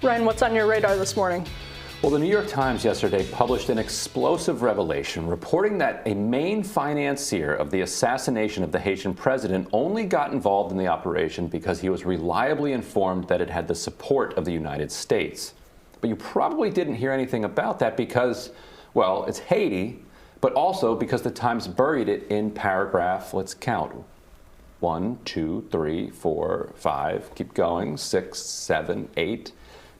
Ryan, what's on your radar this morning? Well, the New York Times yesterday published an explosive revelation reporting that a main financier of the assassination of the Haitian president only got involved in the operation because he was reliably informed that it had the support of the United States. But you probably didn't hear anything about that because, well, it's Haiti, but also because the Times buried it in paragraph, let's count, 1, 2, 3, 4, 5, keep going, 6, 7, 8,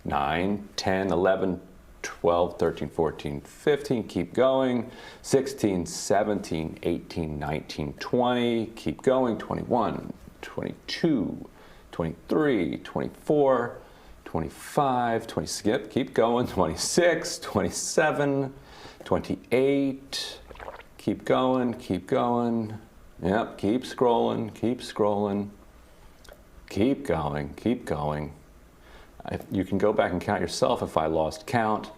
9, 10, 11, 12, 13, 14, 15, keep going, 16, 17, 18, 19, 20, keep going, 21, 22, 23, 24, 25, 20, skip, keep going, 26, 27, 28, keep going, yep, keep scrolling, keep going. You can go back and count yourself if I lost count.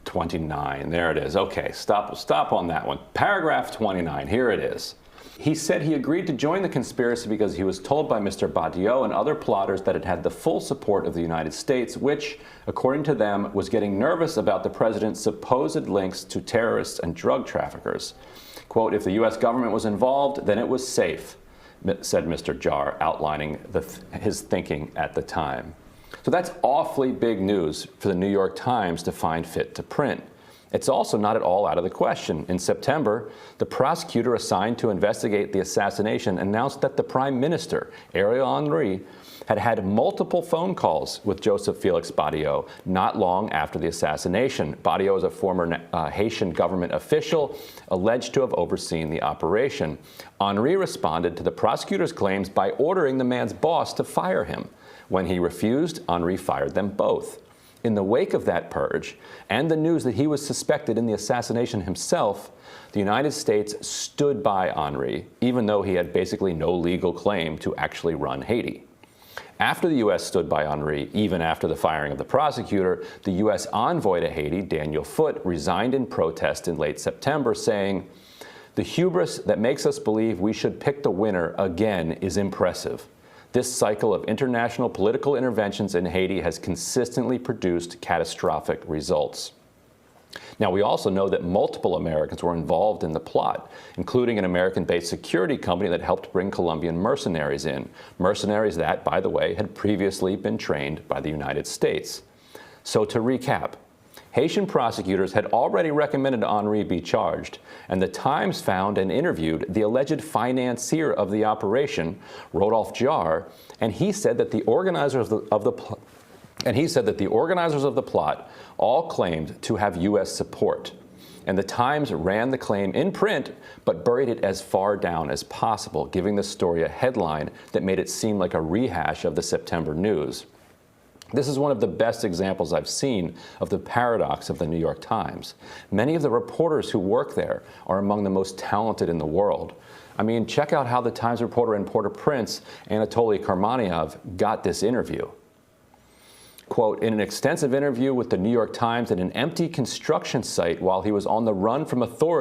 29, there it is. Okay, stop on that one. Paragraph 29, here it is. He said he agreed to join the conspiracy because he was told by Mr. Badiou and other plotters that it had the full support of the United States, which, according to them, was getting nervous about the president's supposed links to terrorists and drug traffickers. Quote, if the U.S. government was involved, then it was safe, said Mr. Jar, outlining his thinking at the time. So that's awfully big news for the New York Times to find fit to print. It's also not at all out of the question. In September, the prosecutor assigned to investigate the assassination announced that the Prime Minister, Ariel Henry, had had multiple phone calls with Joseph Félix Badiou not long after the assassination. Badiou is a former Haitian government official alleged to have overseen the operation. Henry responded to the prosecutor's claims by ordering the man's boss to fire him. When he refused, Henry fired them both. In the wake of that purge and the news that he was suspected in the assassination himself, the United States stood by Henry, even though he had basically no legal claim to actually run Haiti. After the U.S. stood by Henry, even after the firing of the prosecutor, the U.S. envoy to Haiti, Daniel Foote, resigned in protest in late September, saying, "The hubris that makes us believe we should pick the winner again is impressive. This cycle of international political interventions in Haiti has consistently produced catastrophic results." Now, we also know that multiple Americans were involved in the plot, including an American-based security company that helped bring Colombian mercenaries in. Mercenaries that, by the way, had previously been trained by the United States. So to recap, Haitian prosecutors had already recommended Henry be charged, and the Times found and interviewed the alleged financier of the operation, Rodolphe Jar, and he said that the organizers of the plot all claimed to have U.S. support. And the Times ran the claim in print, but buried it as far down as possible, giving the story a headline that made it seem like a rehash of the September news. This is one of the best examples I've seen of the paradox of the New York Times. Many of the reporters who work there are among the most talented in the world. I mean, check out how the Times reporter in Port-au-Prince, Anatoly Karmaniev, got this interview. Quote, in an extensive interview with the New York Times at an empty construction site while he was on the run from authorities,